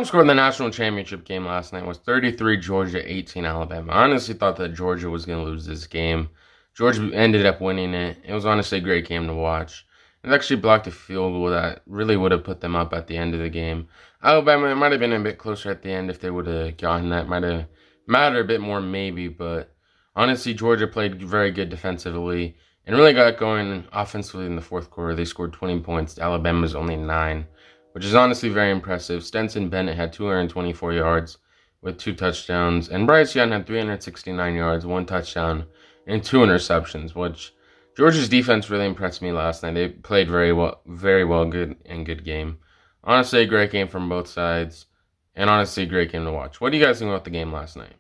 Final score in the national championship game last night was 33 Georgia, 18 Alabama. I honestly thought that Georgia was going to lose this game. Georgia ended up winning it. It was honestly a great game to watch. It actually blocked a field goal that really would have put them up at the end of the game. Alabama, it might have been a bit closer at the end if they would have gotten that. Might have mattered a bit more maybe, but honestly, Georgia played very good defensively and really got going offensively in the fourth quarter. They scored 20 points. Alabama's only 9, which is honestly very impressive. Stetson Bennett had 224 yards with 2 touchdowns, and Bryce Young had 369 yards, 1 touchdown, and 2 interceptions, which Georgia's defense really impressed me last night. They played very well, good game. Honestly, a great game from both sides, and honestly, a great game to watch. What do you guys think about the game last night?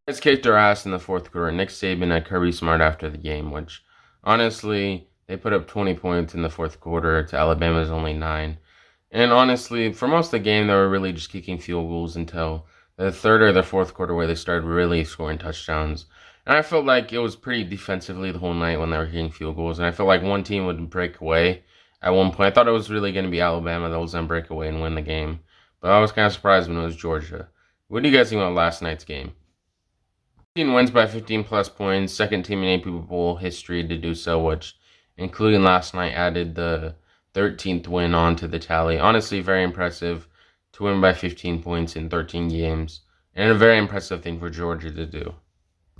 Guys kicked their ass in the fourth quarter. Nick Saban had Kirby Smart after the game, which honestly, they put up 20 points in the fourth quarter to Alabama's only 9. And honestly, for most of the game, they were really just kicking field goals until the third or the fourth quarter where they started really scoring touchdowns. And I felt like it was pretty defensively the whole night when they were kicking field goals. And I felt like one team would break away at one point. I thought it was really going to be Alabama that was going to break away and win the game. But I was kind of surprised when it was Georgia. What do you guys think about last night's game? Team wins by 15-plus points. Second team in AP Bowl history to do so, which, including last night, added the 13th win onto the tally. Honestly, very impressive to win by 15 points in 13 games. And a very impressive thing for Georgia to do.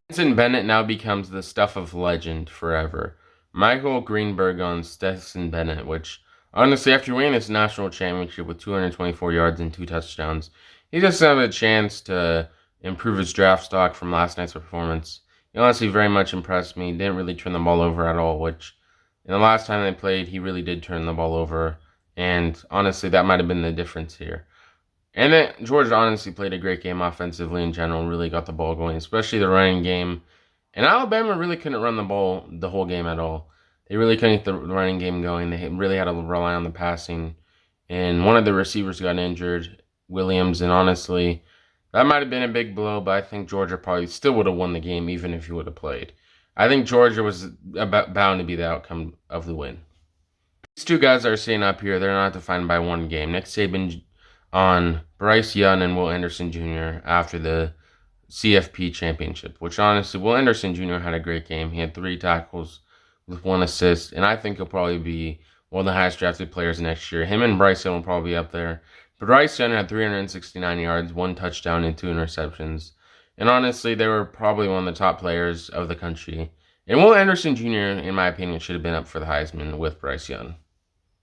Stetson Bennett now becomes the stuff of legend forever. Michael Greenberg on Stetson Bennett, which, honestly, after winning this national championship with 224 yards and 2 touchdowns, he just have a chance to improve his draft stock from last night's performance. He honestly very much impressed me. He didn't really turn the ball over at all, which in the last time they played, he really did turn the ball over. And honestly, that might have been the difference here. And then Georgia honestly played a great game offensively in general, really got the ball going, especially the running game. And Alabama really couldn't run the ball the whole game at all. They really couldn't get the running game going. They really had to rely on the passing. And one of the receivers got injured, Williams, and honestly, that might have been a big blow, but I think Georgia probably still would have won the game even if he would have played. I think Georgia was bound to be the outcome of the win. These two guys that are sitting up here, they're not defined by one game. Nick Saban on Bryce Young and Will Anderson Jr. after the CFP championship, which honestly, Will Anderson Jr. had a great game. He had 3 tackles with 1 assist, and I think he'll probably be one of the highest drafted players next year. Him and Bryce Young will probably be up there. But Bryce Young had 369 yards, 1 touchdown, and 2 interceptions. And honestly, they were probably one of the top players of the country. And Will Anderson Jr., in my opinion, should have been up for the Heisman with Bryce Young.